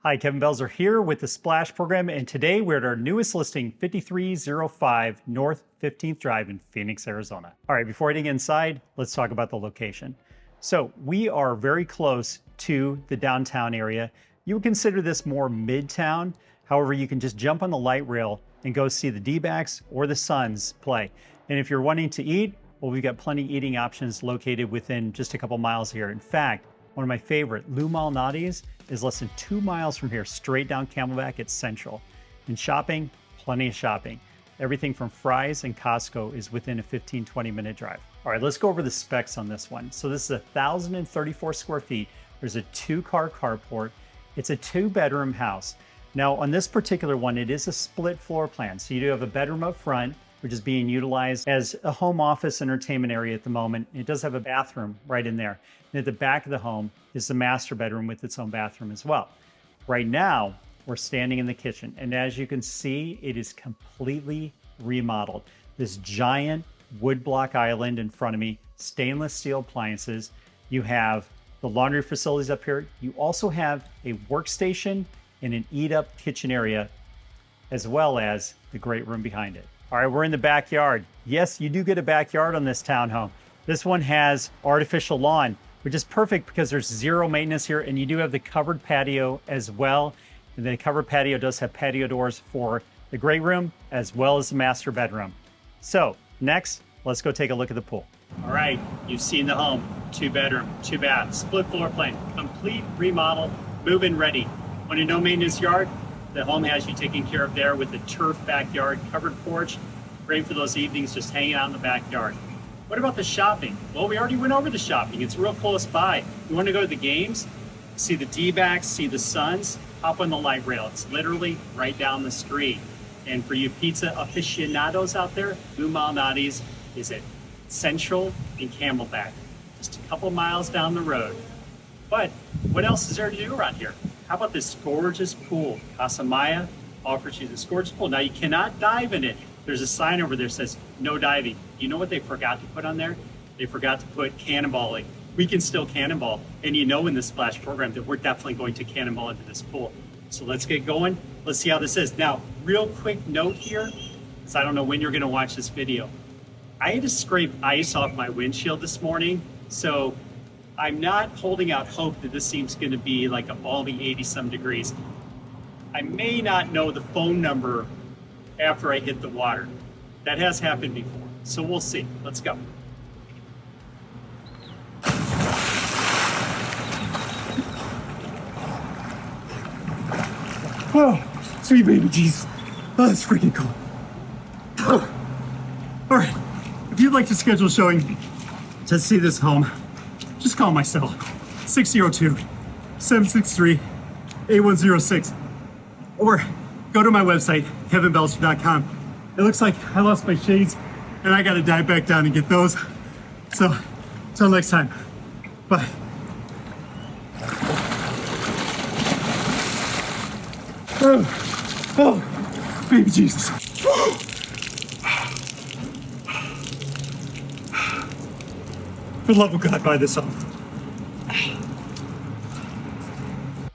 Hi, Kevin Belzer here with the Splash program, and today we're at our newest listing, 5305 North 15th Drive in Phoenix, Arizona. All right, before I dig inside, let's talk about the location. So we are very close to the downtown area. You would consider this more midtown. However, you can just jump on the light rail and go see the D-backs or the Suns play. And if you're wanting to eat, well, we've got plenty of eating options located within just a couple miles here. In fact, one of my favorite, Lou Malnati's, is less than 2 miles from here, straight down Camelback at Central. And shopping, plenty of shopping. Everything from Fry's and Costco is within a 15-20 minute drive. All right, let's go over the specs on this one. So this is 1,034 square feet. There's a 2-car carport. It's a 2-bedroom house. Now on this particular one, it is a split floor plan. So you do have a bedroom up front, which is being utilized as a home office entertainment area at the moment. It does have a bathroom right in there. And at the back of the home is the master bedroom with its own bathroom as well. Right now, we're standing in the kitchen. And as you can see, it is completely remodeled. This giant wood block island in front of me, stainless steel appliances. You have the laundry facilities up here. You also have a workstation and an eat-up kitchen area, as well as the great room behind it. All right, we're in the backyard. Yes, you do get a backyard on this townhome. This one has artificial lawn, which is perfect because there's zero maintenance here, and you do have the covered patio as well. And the covered patio does have patio doors for the great room as well as the master bedroom. So next, let's go take a look at the pool. All right, you've seen the home, 2-bedroom, 2-bath, split floor plan, complete remodel, move-in ready. Want a no maintenance yard? The home has you taken care of there with the turf backyard, covered porch, great for those evenings just hanging out in the backyard. What about the shopping? Well, we already went over the shopping. It's real close by. You want to go to the games, see the D-backs, see the Suns, hop on the light rail. It's literally right down the street. And for you pizza aficionados out there, Lou Malnati's is at Central and Camelback, just a couple miles down the road. But what else is there to do around here? How about this gorgeous pool? Casa Maya offers you this gorgeous pool. Now you cannot dive in it. There's a sign over there that says no diving. You know what they forgot to put on there? They forgot to put cannonballing. We can still cannonball. And you know in the Splash program that we're definitely going to cannonball into this pool. So let's get going. Let's see how this is. Now, real quick note here, because I don't know when you're gonna watch this video. I had to scrape ice off my windshield this morning. So I'm not holding out hope that this seems gonna be like a balmy 80-some degrees. I may not know the phone number after I hit the water. That has happened before, so we'll see. Let's go. Oh, sweet baby Jesus. Oh, that's freaking cool. Oh. All right, if you'd like to schedule a showing to see this home, just call my cell, 602-763-8106, or go to my website, kevinbelzer.com. It looks like I lost my shades and I gotta dive back down and get those. So, till next time, bye. Oh, baby Jesus. For the love of God, buy this home.